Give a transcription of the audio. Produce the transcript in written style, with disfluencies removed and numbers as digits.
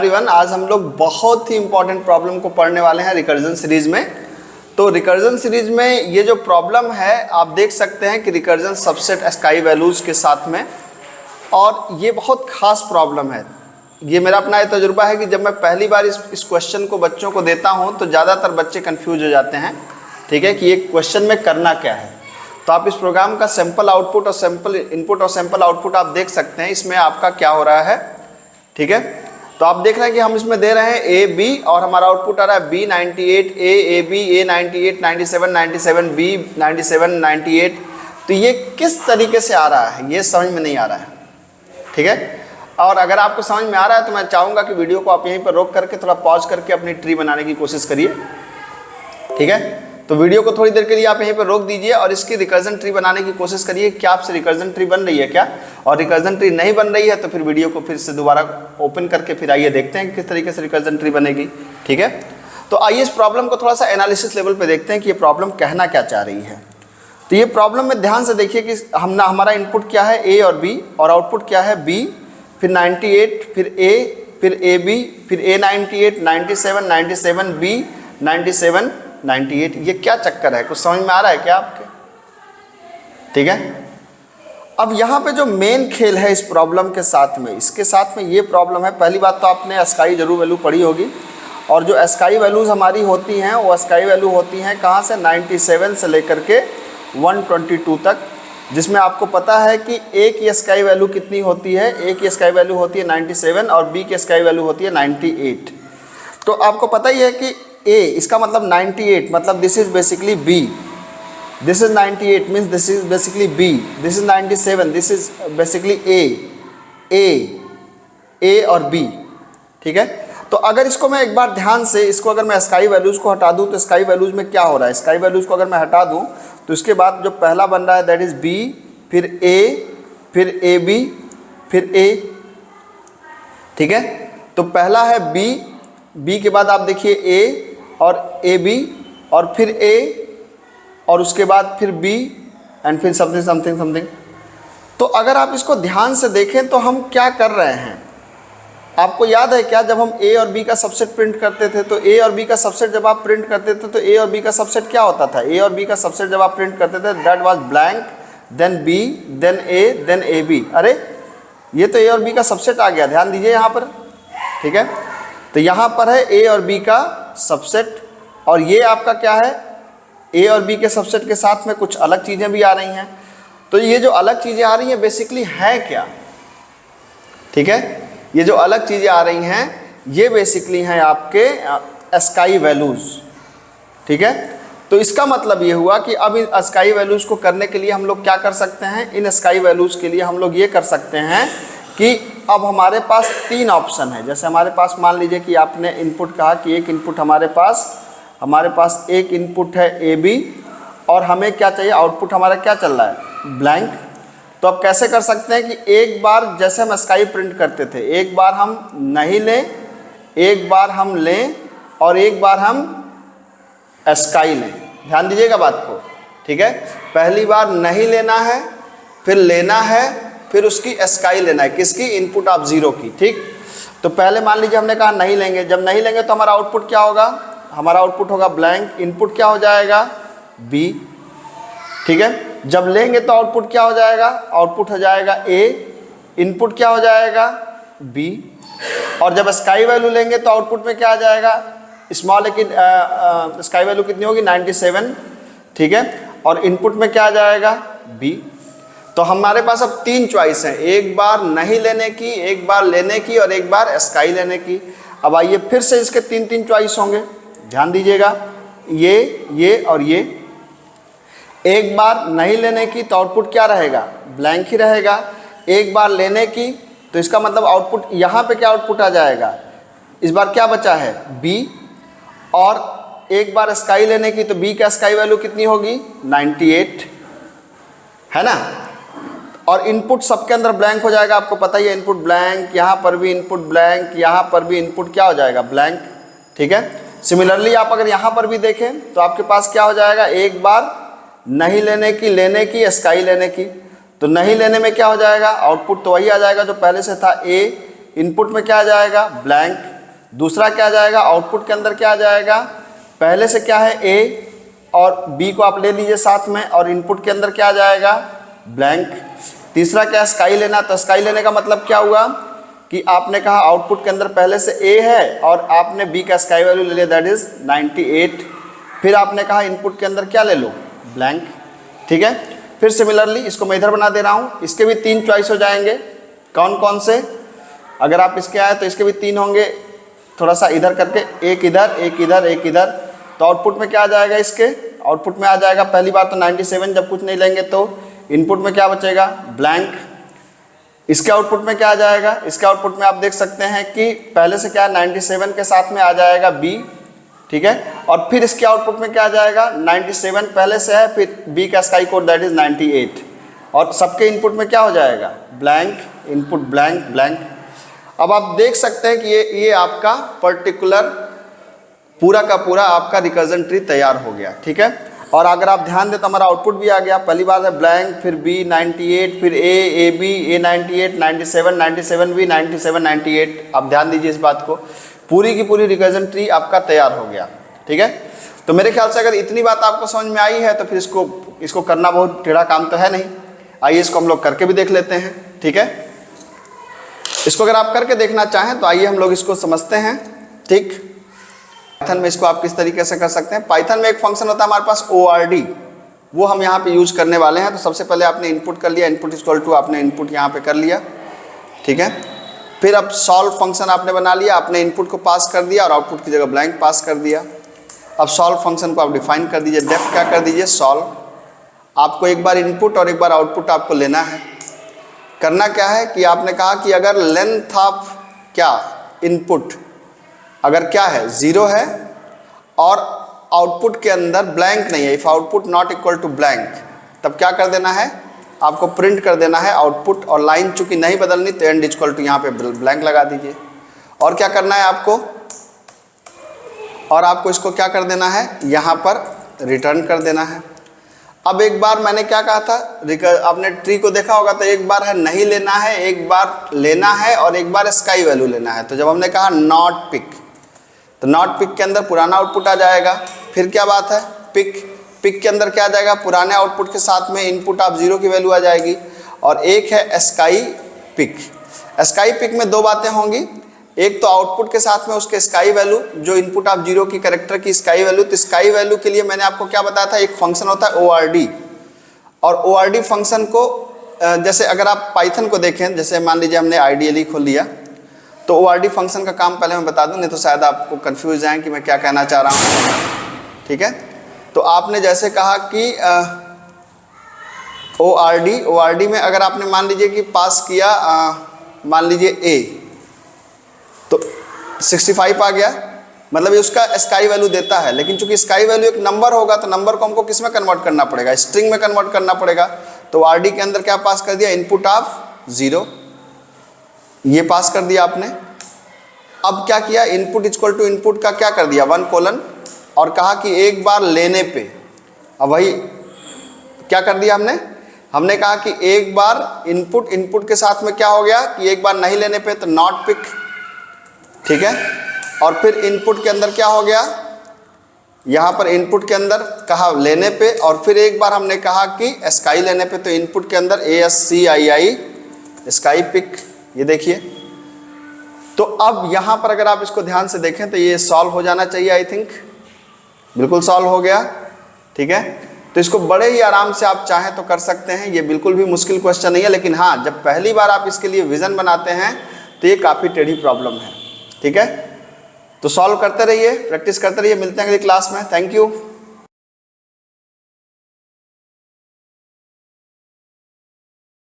Everyone, आज हम लोग बहुत ही इंपॉर्टेंट प्रॉब्लम को पढ़ने वाले हैं रिकर्जन सीरीज में। तो रिकर्जन सीरीज में ये जो प्रॉब्लम है आप देख सकते हैं कि रिकर्जन सबसेट स्काई वैल्यूज के साथ में, और ये बहुत खास प्रॉब्लम है। ये मेरा अपना ये तजुर्बा है कि जब मैं पहली बार इस क्वेश्चन को बच्चों को देता हूँ तो ज़्यादातर बच्चे कंफ्यूज हो जाते हैं, ठीक है, कि ये क्वेश्चन में करना क्या है। तो आप इस प्रोग्राम का सैंपल आउटपुट और सैंपल इनपुट और सैंपल आउटपुट आप देख सकते हैं, इसमें आपका क्या हो रहा है, ठीक है। तो आप देख रहे हैं कि हम इसमें दे रहे हैं ए बी और हमारा आउटपुट आ रहा है B 98, A B, A 98, 97, 97, B 97, 98। तो ये किस तरीके से आ रहा है ये समझ में नहीं आ रहा है, ठीक है। और अगर आपको समझ में आ रहा है तो मैं चाहूँगा कि वीडियो को आप यहीं पर रोक करके थोड़ा पॉज करके अपनी ट्री बनाने की कोशिश करिए, ठीक है। तो वीडियो को थोड़ी देर के लिए आप यहीं पर रोक दीजिए और इसकी रिकर्जन ट्री बनाने की कोशिश करिए। क्या आपसे रिकर्जन ट्री बन रही है क्या? और रिकर्जन ट्री नहीं बन रही है तो फिर वीडियो को फिर से दोबारा ओपन करके फिर आइए देखते हैं किस तरीके से रिकर्जन ट्री बनेगी, ठीक है। तो आइए इस प्रॉब्लम को थोड़ा सा एनालिसिस लेवल पे देखते हैं कि ये प्रॉब्लम कहना क्या चाह रही है। तो ये प्रॉब्लम में ध्यान से देखिए कि हमारा इनपुट क्या है ए और बी, और आउटपुट क्या है बी, फिर 98, फिर ए, फिर ए बी, फिर ए 98, 97, 97, बी 97, 98। ये क्या चक्कर है? कुछ समझ में आ रहा है क्या आपके? ठीक है। अब यहाँ पे जो मेन खेल है इस प्रॉब्लम के साथ में, इसके साथ में ये प्रॉब्लम है। पहली बात तो आपने स्काई जरूर वैल्यू पढ़ी होगी, और जो स्काई वैल्यूज़ हमारी होती हैं वो स्काई वैल्यू होती हैं कहाँ से? 97 से लेकर के 122 तक, जिसमें आपको पता है कि ए की स्काई वैल्यू कितनी होती है? ए की स्काई वैल्यू होती है 97 और बी की स्काई वैल्यू होती है 98। तो आपको पता ही है कि ए इसका मतलब 98, मतलब this is basically B, this is 98 means this is basically B, this is 97, this is basically A और बी, ठीक है। तो अगर इसको मैं एक बार ध्यान से इसको अगर मैं स्काई वैल्यूज़ को हटा दूं तो स्काई वैल्यूज़ में क्या हो रहा है? स्काई वैल्यूज़ को अगर मैं हटा दूं तो इसके बाद जो पहला बन रहा है दैट इज़ बी, फिर ए, फिर ए बी, फिर ए, ठीक है। तो पहला है बी, बी के बाद आप देखिए ए और ए बी, और फिर ए, और उसके बाद फिर बी, एंड फिर समथिंग समथिंग समथिंग। तो अगर आप इसको ध्यान से देखें तो हम क्या कर रहे हैं? आपको याद है क्या, जब हम ए और बी का सबसेट प्रिंट करते थे तो ए और बी का सबसेट जब आप प्रिंट करते थे तो ए और बी का सबसेट क्या होता था? ए और बी का सबसेट जब आप प्रिंट करते थे that was blank, then B, then A, then A B. अरे ये तो ए और बी का सबसेट आ गया, ध्यान दीजिए यहाँ पर, ठीक है। तो यहाँ पर है ए और बी का सबसेट, और ये आपका क्या है? ए और बी के सबसेट के साथ में कुछ अलग चीज़ें भी आ रही हैं। तो ये जो अलग चीज़ें आ रही हैं बेसिकली है क्या? ठीक है, ये जो अलग चीज़ें आ रही हैं ये बेसिकली हैं आपके स्काई वैल्यूज़, ठीक है। तो इसका मतलब ये हुआ कि अब इन स्काई वैल्यूज़ को करने के लिए हम लोग क्या कर सकते हैं? इन स्काई वैल्यूज़ के लिए हम लोग ये कर सकते हैं कि अब हमारे पास तीन ऑप्शन है। जैसे हमारे पास मान लीजिए कि आपने इनपुट कहा कि एक इनपुट हमारे पास एक इनपुट है ए बी, और हमें क्या चाहिए? आउटपुट हमारा क्या चल रहा है? ब्लैंक। तो अब कैसे कर सकते हैं कि एक बार जैसे हम स्काई प्रिंट करते थे, एक बार हम नहीं लें, एक बार हम लें, और एक बार हम स्काई लें। ध्यान दीजिएगा बात को, ठीक है। पहली बार नहीं लेना है, फिर लेना है, फिर उसकी स्काई लेना है। किसकी? इनपुट ऑफ जीरो की, ठीक। तो पहले मान लीजिए हमने कहा नहीं लेंगे। जब नहीं लेंगे तो हमारा आउटपुट क्या होगा? हमारा आउटपुट होगा ब्लैंक। इनपुट क्या हो जाएगा? बी, ठीक है। जब लेंगे तो आउटपुट क्या हो जाएगा? आउटपुट हो जाएगा ए। इनपुट क्या हो जाएगा? बी। और जब स्काई वैल्यू लेंगे तो आउटपुट में क्या आ जाएगा? स्मॉल लेकिन स्काई वैल्यू कितनी होगी? 97, ठीक है। और इनपुट में क्या आ जाएगा? बी। तो हमारे पास अब तीन चॉइस हैं, एक बार नहीं लेने की, एक बार लेने की, और एक बार स्काई लेने की। अब आइए फिर से इसके तीन तीन चॉइस होंगे, ध्यान दीजिएगा, ये और ये। एक बार नहीं लेने की तो आउटपुट क्या रहेगा? ब्लैंक ही रहेगा। एक बार लेने की तो इसका मतलब आउटपुट यहाँ पे क्या आउटपुट आ जाएगा? इस बार क्या बचा है? बी। और एक बार स्काई लेने की तो बी का स्काई वैल्यू कितनी होगी? 98, है ना। और इनपुट सबके अंदर ब्लैंक हो जाएगा, आपको पता ही है, इनपुट ब्लैंक, यहाँ पर भी इनपुट ब्लैंक, यहाँ पर भी इनपुट क्या हो जाएगा? ब्लैंक, ठीक है। सिमिलरली आप अगर यहाँ पर भी देखें तो आपके पास क्या हो जाएगा? एक बार नहीं लेने की, लेने की, स्काई लेने की। तो नहीं लेने में क्या हो जाएगा? आउटपुट तो वही आ जाएगा जो पहले से था, ए। इनपुट में क्या आ जाएगा, ब्लैंक। दूसरा क्या आ जाएगा, आउटपुट के अंदर क्या आ जाएगा, पहले से क्या है ए और बी को आप ले लीजिए साथ में, और इनपुट के अंदर क्या आ जाएगा, ब्लैंक। तीसरा क्या, स्काई लेना, तो स्काई लेने का मतलब क्या हुआ कि आपने कहा आउटपुट के अंदर पहले से ए है और आपने बी का स्काई वैल्यू ले लिया, दैट इज 98। फिर आपने कहा इनपुट के अंदर क्या ले लो, ब्लैंक। ठीक है, फिर सिमिलरली इसको मैं इधर बना दे रहा हूँ, इसके भी 3 चॉइस हो जाएंगे। कौन कौन से, अगर आप इसके आए तो इसके भी 3 होंगे, थोड़ा सा इधर करके, एक इधर एक इधर एक इधर। तो आउटपुट में क्या आ जाएगा, इसके आउटपुट में आ जाएगा पहली बात तो 97, जब कुछ नहीं लेंगे तो इनपुट में क्या बचेगा, ब्लैंक। इसके आउटपुट में क्या आ जाएगा, इसके आउटपुट में आप देख सकते हैं कि पहले से क्या 97 के साथ में आ जाएगा बी। ठीक है, और फिर इसके आउटपुट में क्या आ जाएगा, 97 पहले से है, फिर बी का स्काई कोड दैट इज 98, और सबके इनपुट में क्या हो जाएगा, ब्लैंक, इनपुट ब्लैंक ब्लैंक। अब आप देख सकते हैं कि ये आपका पर्टिकुलर पूरा का पूरा आपका रिकर्जन ट्री तैयार हो गया। ठीक है, और अगर आप ध्यान दें तो हमारा आउटपुट भी आ गया, पहली बात है ब्लैंक, फिर बी 98, फिर ए बी ए 98, 97 97 बी 97 98। आप ध्यान दीजिए इस बात को, पूरी की पूरी रिकर्जन ट्री आपका तैयार हो गया। ठीक है, तो मेरे ख्याल से अगर इतनी बात आपको समझ में आई है तो फिर इसको करना बहुत टेढ़ा काम तो है नहीं। आइए इसको हम लोग करके भी देख लेते हैं। ठीक है, इसको अगर आप करके देखना चाहें तो आइए हम लोग इसको समझते हैं। ठीक, पाइथन में इसको आप किस तरीके से कर सकते हैं। पाइथन में एक फंक्शन होता है हमारे पास ORD, वो हम यहाँ पे यूज करने वाले हैं। तो सबसे पहले आपने इनपुट कर लिया, इनपुट इक्वल टू आपने इनपुट यहाँ पे कर लिया। ठीक है, फिर अब सॉल्व फंक्शन आपने बना लिया, आपने इनपुट को पास कर दिया और आउटपुट की जगह ब्लैंक पास कर दिया। अब सॉल्व फंक्शन को आप डिफाइन कर दीजिए, डेफ क्या कर दीजिए, सॉल्व। आपको एक बार इनपुट और एक बार आउटपुट आपको लेना है। करना क्या है कि आपने कहा कि अगर लेंथ ऑफ क्या इनपुट अगर क्या है 0 है और आउटपुट के अंदर ब्लैंक नहीं है, if output not equal to blank, तब क्या कर देना है, आपको प्रिंट कर देना है आउटपुट, और लाइन चूंकि नहीं बदलनी तो एंड इक्वल टू यहाँ पे ब्लैंक लगा दीजिए। और क्या करना है आपको, और आपको इसको क्या कर देना है, यहाँ पर रिटर्न कर देना है। अब एक बार मैंने क्या कहा था, आपने ट्री को देखा होगा तो एक बार है नहीं लेना है, एक बार लेना है और एक बार स्काई वैल्यू लेना है। तो जब हमने कहा नॉट पिक, तो नॉट पिक के अंदर पुराना आउटपुट आ जाएगा। फिर क्या बात है, पिक के अंदर क्या आ जाएगा, पुराने आउटपुट के साथ में इनपुट ऑफ 0 की वैल्यू आ जाएगी। और एक है स्काई पिक। स्काई पिक में 2 बातें होंगी, एक तो आउटपुट के साथ में उसके स्काई वैल्यू, जो इनपुट ऑफ 0 की कैरेक्टर की स्काई वैल्यू। तो स्काई वैल्यू के लिए मैंने आपको क्या बताया था, एक फंक्शन होता है ORD, और ORD फंक्शन को जैसे अगर आप पाइथन को देखें, जैसे मान लीजिए हमने IDLE खोल लिया, तो ORD फंक्शन का काम पहले मैं बता दूं, नहीं तो शायद आपको कंफ्यूज जाएं कि मैं क्या कहना चाह रहा हूँ। ठीक है, तो आपने जैसे कहा कि ORD में अगर आपने मान लीजिए कि पास किया मान लीजिए A, तो 65 आ गया, मतलब ये उसका स्काई वैल्यू देता है। लेकिन चूंकि स्काई वैल्यू एक नंबर होगा तो नंबर को हमको किस में कन्वर्ट करना पड़ेगा, स्ट्रिंग में कन्वर्ट करना पड़ेगा। तो RD के अंदर क्या पास कर दिया, इनपुट ऑफ 0, ये पास कर दिया आपने। अब क्या किया, इनपुट इक्वल टू इनपुट का क्या कर दिया 1 कोलन, और कहा कि एक बार लेने पे, अब वही क्या कर दिया हमने कहा कि एक बार इनपुट के साथ में क्या हो गया कि एक बार नहीं लेने पे तो नॉट पिक। ठीक है, और फिर इनपुट के अंदर क्या हो गया, यहाँ पर इनपुट के अंदर कहा लेने पे, और फिर एक बार हमने कहा कि स्काई लेने पे, तो इनपुट के अंदर ASCII स्काई पिक। ये देखिए, तो अब यहाँ पर अगर आप इसको ध्यान से देखें तो ये सॉल्व हो जाना चाहिए, आई थिंक बिल्कुल सॉल्व हो गया। ठीक है, तो इसको बड़े ही आराम से आप चाहें तो कर सकते हैं, ये बिल्कुल भी मुश्किल क्वेश्चन नहीं है। लेकिन हाँ, जब पहली बार आप इसके लिए विजन बनाते हैं तो ये काफ़ी टेढ़ी प्रॉब्लम है। ठीक है, तो सॉल्व करते रहिए, प्रैक्टिस करते रहिए। मिलते हैं अगली क्लास में। Thank you.